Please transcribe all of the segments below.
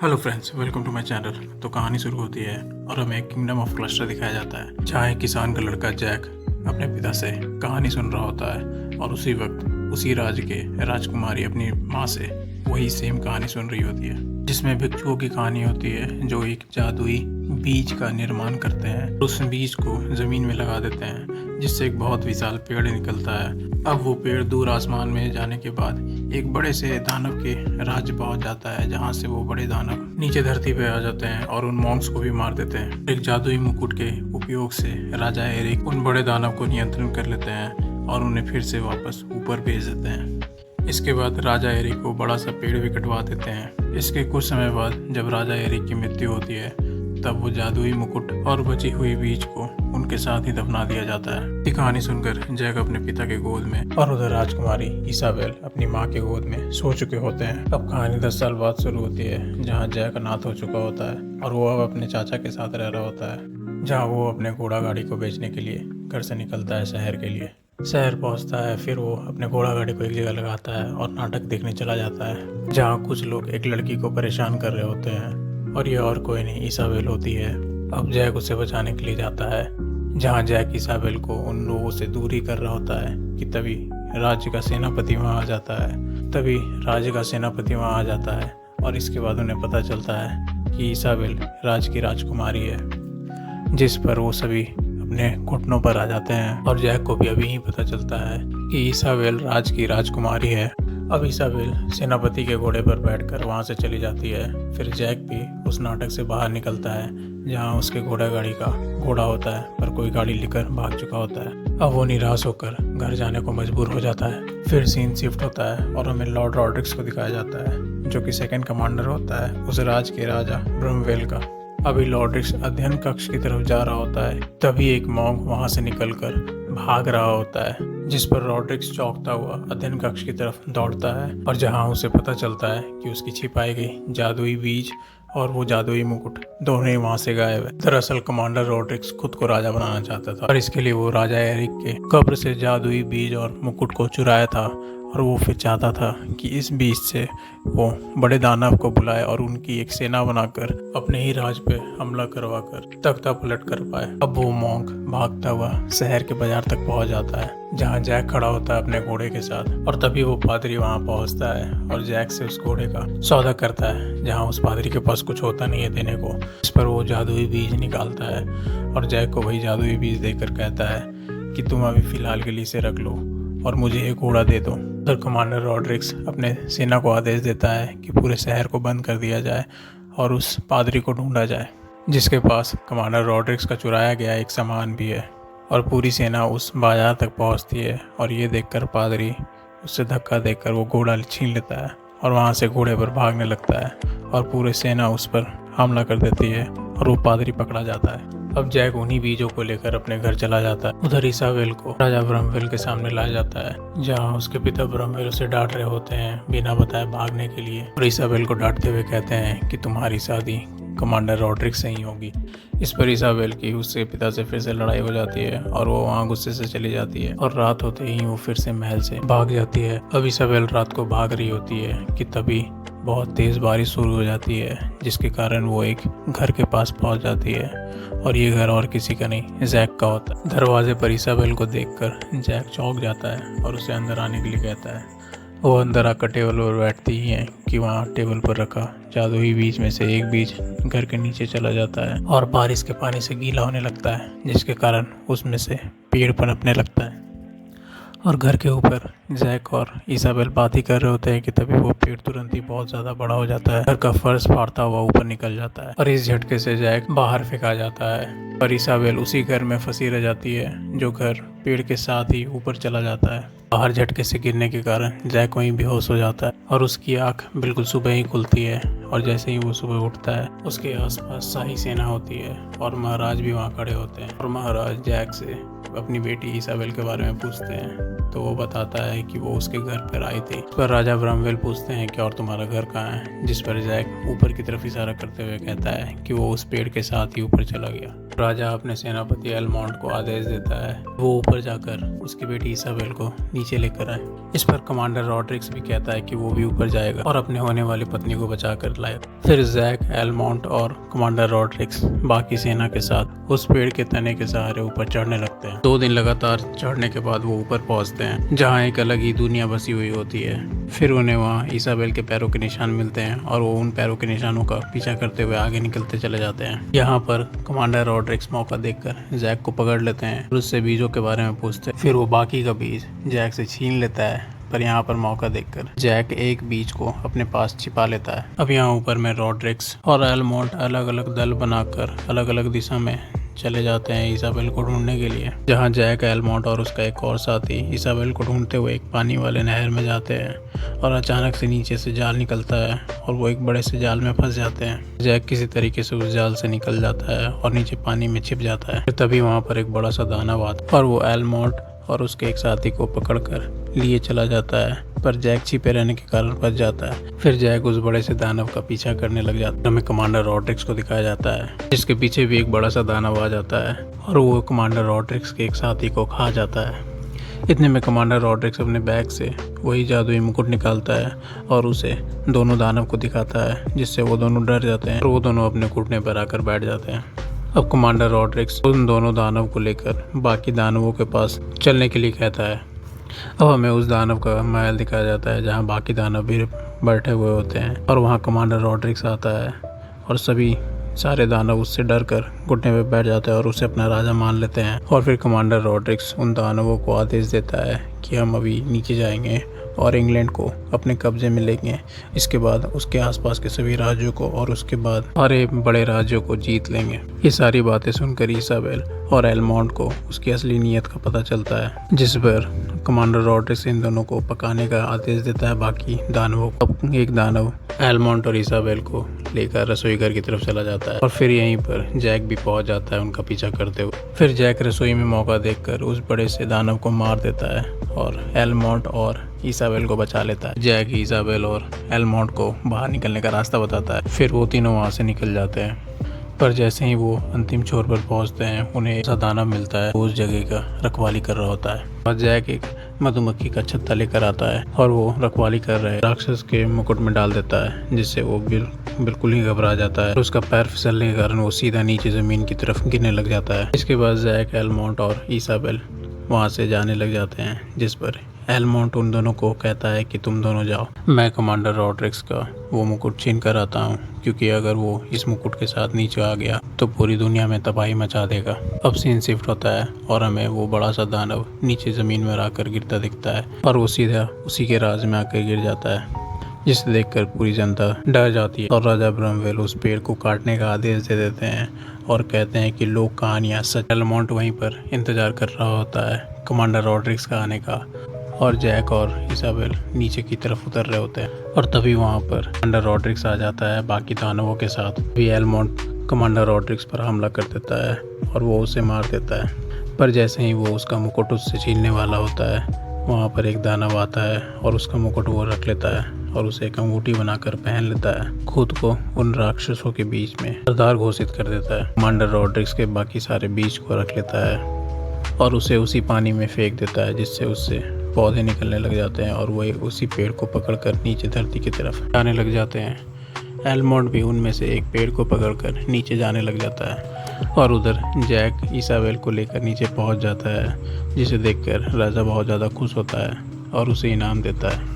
Hello friends, welcome to my channel. तो कहानी शुरू होती है और हमें एक किंगडम ऑफ क्लस्टर दिखाया जाता है जहाँ एक किसान का लड़का जैक अपने पिता से कहानी सुन रहा होता है और उसी वक्त उसी राज्य के राजकुमारी अपनी माँ से वही सेम कहानी सुन रही होती है, जिसमें भिक्षुओं की कहानी होती है जो एक जादुई बीज का निर्माण करते हैं। उस बीज को जमीन में लगा देते हैं जिससे एक बहुत विशाल पेड़ निकलता है। अब वो पेड़ दूर आसमान में जाने के बाद एक बड़े से दानव के राज्य पहुंच जाता है, जहां से वो बड़े दानव नीचे धरती पे आ जाते हैं और उन मॉन्क्स को भी मार देते हैं। एक जादुई मुकुट के उपयोग से राजा एरिक उन बड़े दानव को नियंत्रण कर लेते हैं और उन्हें फिर से वापस ऊपर भेज देते हैं। इसके बाद राजा एरिक को बड़ा सा पेड़ भी कटवा देते हैं। इसके कुछ समय बाद जब राजा एरिक की मृत्यु होती है तब वो जादुई मुकुट और बची हुई बीज को उनके साथ ही दफना दिया जाता है। ये कहानी सुनकर जैक अपने पिता के गोद में और उधर राजकुमारी इसाबेल अपनी माँ के गोद में सो चुके होते हैं। अब कहानी 10 साल बाद शुरू होती है, जहाँ जैक अनाथ हो चुका होता है और वो अब अपने चाचा के साथ रह रहा होता है, जहाँ वो अपने घोड़ा गाड़ी को बेचने के लिए घर से निकलता है शहर के लिए। शहर पहुंचता है, फिर वो अपने घोड़ा गाड़ी को एक जगह लगाता है और नाटक देखने चला जाता है, जहाँ कुछ लोग एक लड़की को परेशान कर रहे होते हैं और ये और कोई नहीं इसाबेल होती है। अब जैक उसे बचाने के लिए जाता है, जहाँ जैक इसाबेल को उन लोगों से दूर ही कर रहा होता है कि तभी राज्य का सेनापति वहाँ आ जाता है और इसके बाद उन्हें पता चलता है कि इसाबेल राज्य की राजकुमारी है, जिस पर वो सभी अपने घुटनों पर आ जाते हैं। और जैक को भी अभी ही पता चलता है कि इसाबेल राज्य की राजकुमारी है। अब इसाबेल सेनापति के घोड़े पर बैठकर वहां से चली जाती है। फिर जैक भी उस नाटक से बाहर निकलता है, जहां उसके घोड़ा गाड़ी का घोड़ा होता है पर कोई गाड़ी लेकर भाग चुका होता है। अब वो निराश होकर घर जाने को मजबूर हो जाता है। फिर सीन शिफ्ट होता है और हमें लॉर्ड रॉड्रिक्स को दिखाया जाता है, जो कि सेकंड कमांडर होता है उस राज्य के राजा ब्रमवेल का। अभी लॉर्ड्रिक्स अध्ययन कक्ष की तरफ जा रहा होता है, तभी एक मॉन्क वहां से निकलकर भाग रहा होता है, जिस पर रॉड्रिक्स चौंकता हुआ अध्ययन कक्ष की तरफ दौड़ता है और जहां उसे पता चलता है कि उसकी छिपाई गई जादुई बीज और वो जादुई मुकुट दोनों ही वहां से गायब है। दरअसल कमांडर रॉड्रिक्स खुद को राजा बनाना चाहता था और इसके लिए वो राजा एरिक के कब्र से जादुई बीज और मुकुट को चुराया था और वो फिर चाहता था कि इस बीज से वो बड़े दानव को बुलाए और उनकी एक सेना बनाकर अपने ही राज पे हमला करवाकर तख्ता पलट कर पाए। अब वो मॉन्क भागता हुआ शहर के बाजार तक पहुंच जाता है, जहां जैक खड़ा होता है अपने घोड़े के साथ। और तभी वो पादरी वहां पहुंचता है और जैक से उस घोड़े का सौदा करता है, जहां उस पादरी के पास कुछ होता नहीं है देने को। इस पर वो जादुई बीज निकालता है और जैक को वही जादुई बीज देकर कहता है कि तुम अभी फिलहाल के लिए इसे रख लो और मुझे एक घोड़ा दे दो। उधर कमांडर रॉड्रिक्स अपने सेना को आदेश देता है कि पूरे शहर को बंद कर दिया जाए और उस पादरी को ढूंढा जाए, जिसके पास कमांडर रॉड्रिक्स का चुराया गया एक सामान भी है। और पूरी सेना उस बाजार तक पहुंचती है और ये देखकर पादरी उससे धक्का देकर वो घोड़ा छीन लेता है और वहां से घोड़े पर भागने लगता है और पूरी सेना उस पर हमला कर देती है और वो पादरी पकड़ा जाता है। अब जैक उन्हीं बीजों को लेकर अपने घर चला जाता है। उधर इसाबेल को राजा ब्रमवेल के सामने लाया जाता है, जहां उसके पिता ब्रमवेल उसे डांट रहे होते हैं बिना बताए भागने के लिए, और इसाबेल को डांटते हुए कहते हैं कि तुम्हारी शादी कमांडर रॉड्रिक्स से ही होगी। इस पर इसाबेल की उसके पिता से फिर से लड़ाई हो जाती है और वो वहाँ गुस्से से चली जाती है और रात होते ही वो फिर से महल से भाग जाती है। अब इसाबेल रात को भाग रही होती है कि तभी बहुत तेज बारिश शुरू हो जाती है, जिसके कारण वो एक घर के पास पहुंच जाती है और ये घर और किसी का नहीं जैक का होता है। दरवाजे पर इसाबेल को देखकर जैक चौंक जाता है और उसे अंदर आने के लिए कहता है। वो अंदर आकर टेबल पर बैठती ही है कि वहाँ टेबल पर रखा जादुई बीज में से एक बीज घर के नीचे चला जाता है और बारिश के पानी से गीला होने लगता है, जिसके कारण उसमें से पेड़ पनपने लगता है। और घर के ऊपर जैक और इसाबेल बात ही कर रहे होते हैं कि तभी वो पेड़ तुरंत ही बहुत ज़्यादा बड़ा हो जाता है, घर का फर्श फाड़ता हुआ ऊपर निकल जाता है और इस झटके से जैक बाहर फेंका जाता है और इसाबेल उसी घर में फंसी रह जाती है, जो घर पेड़ के साथ ही ऊपर चला जाता है। बाहर झटके से गिरने के कारण जैक वहीं बेहोश हो जाता है और उसकी आंख बिल्कुल सुबह ही खुलती है और जैसे ही वो सुबह उठता है उसके आसपास शाही सेना होती है और महाराज भी वहाँ खड़े होते हैं और महाराज जैक से अपनी बेटी इसाबेल के बारे में पूछते हैं, तो वो बताता है कि वो उसके घर पर आई थी। इस पर राजा ब्रमवेल पूछते हैं कि और तुम्हारा घर कहाँ है, जिस पर जैक ऊपर की तरफ इशारा करते हुए कहता है कि वो उस पेड़ के साथ ही ऊपर चला गया। राजा अपने सेनापति एलमोंट को आदेश देता है वो ऊपर जाकर उसकी बेटी इसाबेल को नीचे लेकर आए। इस पर कमांडर रॉड्रिक्स भी कहता है कि वो भी ऊपर जाएगा और अपने होने वाली पत्नी को बचा कर लाएगा। फिर जैक, एलमोंट और कमांडर रॉड्रिक्स बाकी सेना के साथ उस पेड़ के तने के सहारे ऊपर चढ़ने लगते हैं। 2 दिन लगातार चढ़ने के बाद वो ऊपर पहुंचते हैं जहाँ एक अलग ही दुनिया बसी हुई होती है। फिर उन्हें वहाँ इसाबेल के पैरों के निशान मिलते हैं और वो उन पैरों के निशानों का पीछा करते हुए आगे निकलते चले जाते हैं। यहाँ पर कमांडर रॉड्रिक्स मौका देखकर जैक को पकड़ लेते हैं और उससे बीजों के बारे में पूछते हैं। फिर वो बाकी का बीज जैक से छीन लेता है, पर यहाँ पर मौका देखकर जैक एक बीज को अपने पास छिपा लेता है। अब यहाँ ऊपर में रॉड्रिक्स और एलमोंट अलग अलग दल बनाकर अलग अलग दिशा में चले जाते हैं इसाबेल को ढूंढने के लिए। जहाँ जैक, एलमोंट और उसका एक और साथी इसाबेल को ढूंढते हुए एक पानी वाले नहर में जाते हैं और अचानक से नीचे से जाल निकलता है और वो एक बड़े से जाल में फंस जाते हैं। जैक किसी तरीके से उस जाल से निकल जाता है और नीचे पानी में छिप जाता है। फिर तभी वहाँ पर एक बड़ा सा दानव आता है और वो एलमोंट और उसके एक साथी को पकड़कर लिए चला जाता है, पर जैक छिपे रहने के कारण फंस जाता है। फिर जैक उस बड़े से दानव का पीछा करने लग जाता है। हमें कमांडर रॉड्रिक्स को दिखाया जाता है जिसके पीछे भी एक बड़ा सा दानव आ जाता है और वो कमांडर रॉड्रिक्स के एक साथी को खा जाता है। इतने में कमांडर रॉड्रिक्स अपने बैग से वही जादुई मुकुट निकालता है और उसे दोनों दानव को दिखाता है, जिससे वो दोनों डर जाते हैं और वो दोनों अपने घुटने पर आकर बैठ जाते हैं। अब कमांडर रॉड्रिक्स उन दोनों दानव को लेकर बाकी दानवों के पास चलने के लिए कहता है। अब हमें उस दानव का महल दिखाया जाता है जहाँ बाकी दानव भी बैठे हुए होते हैं और वहाँ कमांडर रॉड्रिक्स आता है और सभी सारे दानव उससे डर कर घुटने पे बैठ जाते हैं और उसे अपना राजा मान लेते हैं। और फिर कमांडर रॉड्रिक्स उन दानवों को आदेश देता है कि हम अभी नीचे जाएंगे और इंग्लैंड को अपने कब्जे में लेंगे। इसके बाद उसके आसपास के सभी राज्यों को और उसके बाद सारे बड़े राज्यों को जीत लेंगे। ये सारी बातें सुनकर इसाबेल और एलमोंट को उसकी असली नीयत का पता चलता है, जिस पर कमांडर रॉड्रिक्स इन दोनों को पकाने का आदेश देता है बाकी दानवों को। अब एक दानव एलमोंट और इसाबेल को लेकर रसोई घर की तरफ चला जाता है और फिर यहीं पर जैक भी पहुंच जाता है उनका पीछा करते हुए। फिर जैक रसोई में मौका देखकर उस बड़े से दानव को मार देता है और एलमोंट और इसाबेल को बचा लेता है। जैक इसाबेल और एलमोंट को बाहर निकलने का रास्ता बताता है। फिर वो तीनों वहाँ से निकल जाते हैं, पर जैसे ही वो अंतिम छोर पर पहुंचते हैं उन्हें ऐसा दानव मिलता है उस जगह का रखवाली कर रहा होता है और जैक एक मधुमक्खी का छत्ता लेकर आता है और वो रखवाली कर रहे राक्षस के मुकुट में डाल देता है, जिससे वो बिल्कुल ही घबरा जाता है। उसका पैर फिसलने के कारण वो सीधा नीचे जमीन की तरफ गिरने लग जाता है। इसके बाद जैक, एलमोंट और इसाबेल वहाँ से जाने लग जाते हैं, जिस पर एलमोंट उन दोनों को कहता है कि तुम दोनों जाओ, मैं कमांडर रॉड्रिक्स का वो मुकुट छीन कर आता हूँ, क्योंकि अगर वो इस मुकुट के साथ नीचे आ गया तो पूरी दुनिया में तबाही मचा देगा। अब सीन शिफ्ट होता है और हमें वो बड़ा सा दानव नीचे ज़मीन में आकर गिरता दिखता है और वो सीधा उसी के राज में आकर गिर जाता है, जिसे देखकर पूरी जनता डर जाती है और राजा ब्रमवेल उस पेड़ को काटने का आदेश दे देते हैं और कहते हैं कि लोक कहानियाँ सच। एलमोंट वहीं पर इंतजार कर रहा होता है कमांडर रॉड्रिक्स का आने का और जैक और इसाबेल नीचे की तरफ उतर रहे होते हैं और तभी वहाँ पर कमांडर रॉड्रिक्स आ जाता है बाकी दानवों के साथ। भी एलमोंट कमांडर रॉड्रिक्स पर हमला कर देता है और वो उसे मार देता है, पर जैसे ही वो उसका मुकुट उससे छीनने वाला होता है वहाँ पर एक दानव आता है और उसका मुकुट वो रख लेता है और उसे एक अंगूठी बनाकर पहन लेता है। खुद को उन राक्षसों के बीच में सरदार घोषित कर देता है। कमांडर रॉड्रिक्स के बाकी सारे बीज को रख लेता है और उसे उसी पानी में फेंक देता है, जिससे उससे पौधे निकलने लग जाते हैं और वही उसी पेड़ को पकड़कर नीचे धरती की तरफ जाने लग जाते हैं। एलमोंट भी उनमें से एक पेड़ को पकड़कर नीचे जाने लग जाता है और उधर जैक इसाबेल को लेकर नीचे पहुंच जाता है, जिसे देखकर राजा बहुत ज़्यादा खुश होता है और उसे इनाम देता है।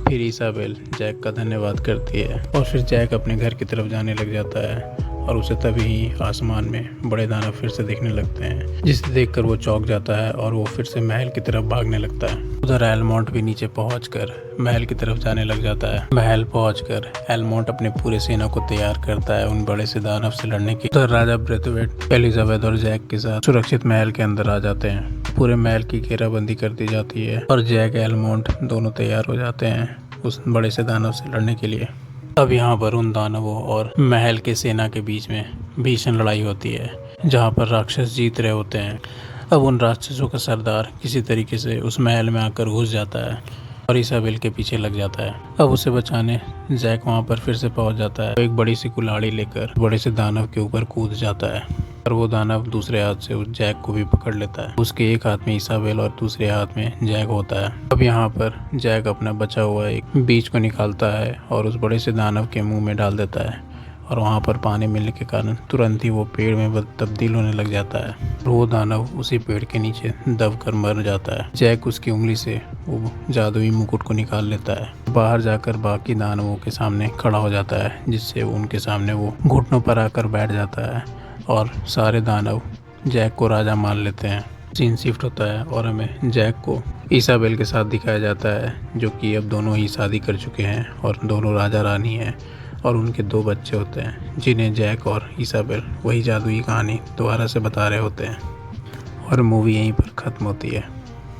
फिर इसाबेल जैक का धन्यवाद करती है और फिर जैक अपने घर की तरफ जाने लग जाता है और उसे तभी ही आसमान में बड़े दानव फिर से दिखने लगते हैं, जिसे देखकर वो चौंक जाता है और वो फिर से महल की तरफ भागने लगता है। उधर एलमोंट भी नीचे पहुंचकर महल की तरफ जाने लग जाता है। महल पहुंचकर एलमोंट अपने पूरे सेना को तैयार करता है उन बड़े से दानव से लड़ने की। उधर राजा ब्रेथवेट, एलिजाबेथ और जैक के साथ सुरक्षित महल के अंदर आ जाते हैं। पूरे महल की घेराबंदी कर दी जाती है और जैक, एलमोंट दोनों तैयार हो जाते हैं उस बड़े से दानव से लड़ने के लिए। अब यहाँ पर उन दानवों और महल के सेना के बीच में भीषण लड़ाई होती है, जहाँ पर राक्षस जीत रहे होते हैं। अब उन राक्षसों का सरदार किसी तरीके से उस महल में आकर घुस जाता है और इसाबेल के पीछे लग जाता है। अब उसे बचाने जैक वहाँ पर फिर से पहुँच जाता है। एक बड़ी सी कुल्हाड़ी लेकर बड़े से दानव के ऊपर कूद जाता है। और वो दानव दूसरे हाथ से उस जैक को भी पकड़ लेता है। उसके एक हाथ में इसाबेल और दूसरे हाथ में जैक होता है। अब यहाँ पर जैक अपना बचा हुआ एक बीज को निकालता है और उस बड़े से दानव के मुंह में डाल देता है और वहाँ पर पानी मिलने के कारण तुरंत ही वो पेड़ में तब्दील होने लग जाता है। वो दानव उसी पेड़ के नीचे दब कर मर जाता है। जैक उसकी उंगली से वो जादुई मुकुट को निकाल लेता है। बाहर जाकर बाकी दानवों के सामने खड़ा हो जाता है, जिससे उनके सामने वो घुटनों पर आकर बैठ जाता है और सारे दानव जैक को राजा मान लेते हैं। सीन शिफ्ट होता है और हमें जैक को इसाबेल के साथ दिखाया जाता है, जो कि अब दोनों ही शादी कर चुके हैं और दोनों राजा रानी हैं और उनके 2 बच्चे होते हैं, जिन्हें जैक और इसाबेल वही जादुई कहानी दोबारा से बता रहे होते हैं और मूवी यहीं पर ख़त्म होती है।